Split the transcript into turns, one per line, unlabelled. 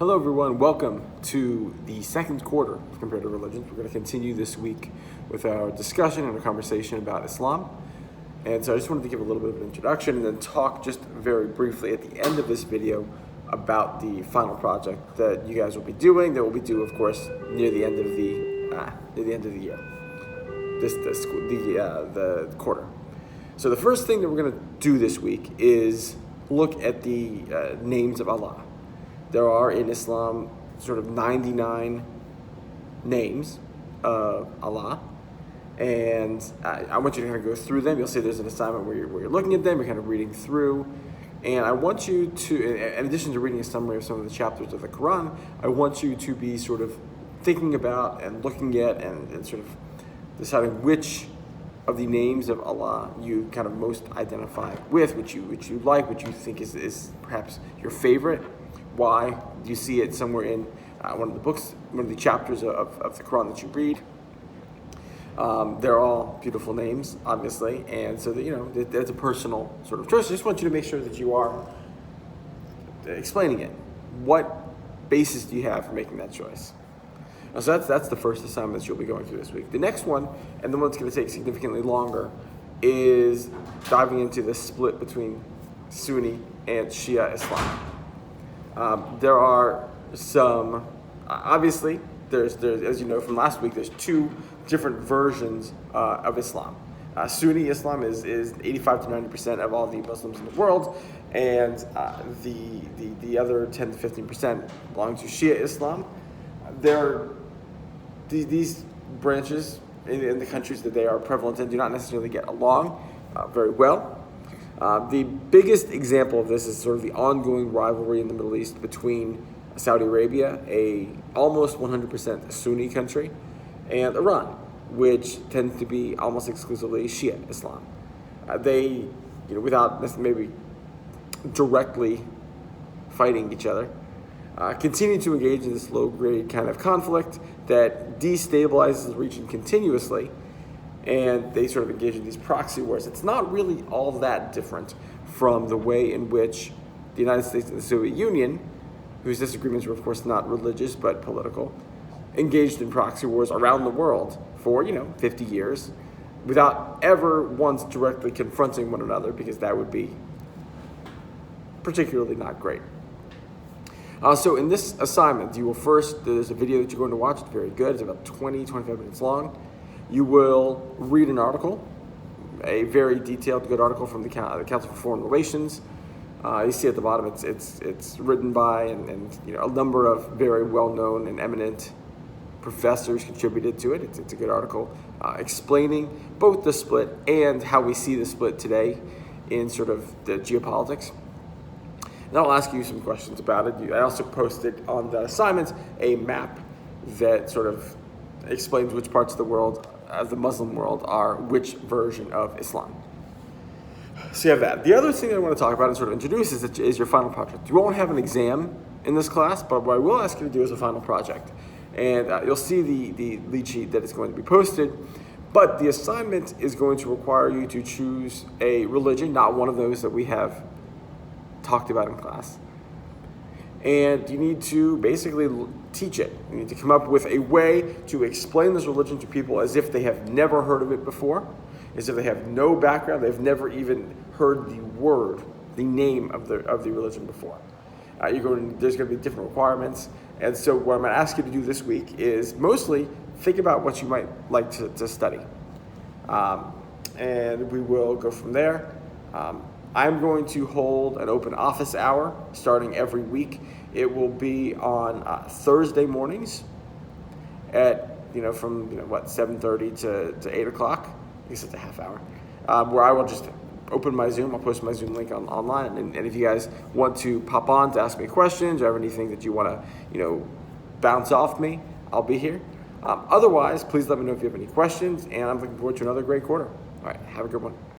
Hello everyone, welcome to the second quarter of Comparative Religions. We're going to continue this week with our discussion and a conversation about Islam. And so I just wanted to give a little bit of an introduction and then talk just very briefly at the end of this video about the final project that you guys will be doing, that will be due, of course, near the end of the year, the quarter. So the first thing that we're going to do this week is look at the names of Allah. There are in Islam sort of 99 names of Allah, and I want you to kind of go through them. You'll see there's an assignment where you're looking at them, you're kind of reading through, and I want you to, in addition to reading a summary of some of the chapters of the Quran, I want you to be sort of thinking about and looking at and sort of deciding which of the names of Allah you kind of most identify with, which you like, which you think is perhaps your favorite. Why? Do you see it somewhere in one of the books, one of the chapters of the Quran that you read? They're all beautiful names, obviously, and so that, that's a personal sort of choice. I just want you to make sure that you are explaining it. What basis do you have for making that choice? So that's the first assignment that you'll be going through this week. The next one, and the one that's going to take significantly longer, is diving into the split between Sunni and Shia Islam. There are some, obviously, there's as you know from last week, there's two different versions of Islam. Sunni Islam is 85 to 90% of all the Muslims in the world, and the other 10 to 15% belong to Shia Islam. These branches in the countries that they are prevalent in do not necessarily get along very well. The biggest example of this is sort of the ongoing rivalry in the Middle East between Saudi Arabia, a almost 100% Sunni country, and Iran, which tends to be almost exclusively Shia Islam. They, without maybe directly fighting each other, continue to engage in this low-grade kind of conflict that destabilizes the region continuously, and they sort of engage in these proxy wars. It's not really all that different from the way in which the United States and the Soviet Union, whose disagreements were of course not religious but political, engaged in proxy wars around the world for 50 years without ever once directly confronting one another, because that would be particularly not great. So in this assignment, you will first, there's a video that you're going to watch. It's very good. It's about 25 minutes long. You will read an article, a very detailed, good article from the Council for Foreign Relations. You see at the bottom, it's written by and a number of very well-known and eminent professors contributed to it. It's a good article explaining both the split and how we see the split today in sort of the geopolitics. And I'll ask you some questions about it. I also posted on the assignments a map that sort of explains which parts of the world, the Muslim world, are which version of Islam. So you have that. The other thing that I want to talk about and sort of introduce is your final project. You won't have an exam in this class, but what I will ask you to do is a final project. And you'll see the lead sheet that is going to be posted. But the assignment is going to require you to choose a religion, not one of those that we have talked about in class. And you need to basically teach it. You need to come up with a way to explain this religion to people as if they have never heard of it before, as if they have no background, they've never even heard the name of the religion before. There's going to be different requirements. And so what I'm going to ask you to do this week is mostly think about what you might like to study. And we will go from there. I'm going to hold an open office hour starting every week. It will be on Thursday mornings at from 7:30 to 8 o'clock. I guess it's a half hour, where I will just open my Zoom. I'll post my Zoom link online, and if you guys want to pop on to ask me questions or have anything that you want to bounce off me, I'll be here. Otherwise, please let me know if you have any questions, and I'm looking forward to another great quarter. All right, have a good one.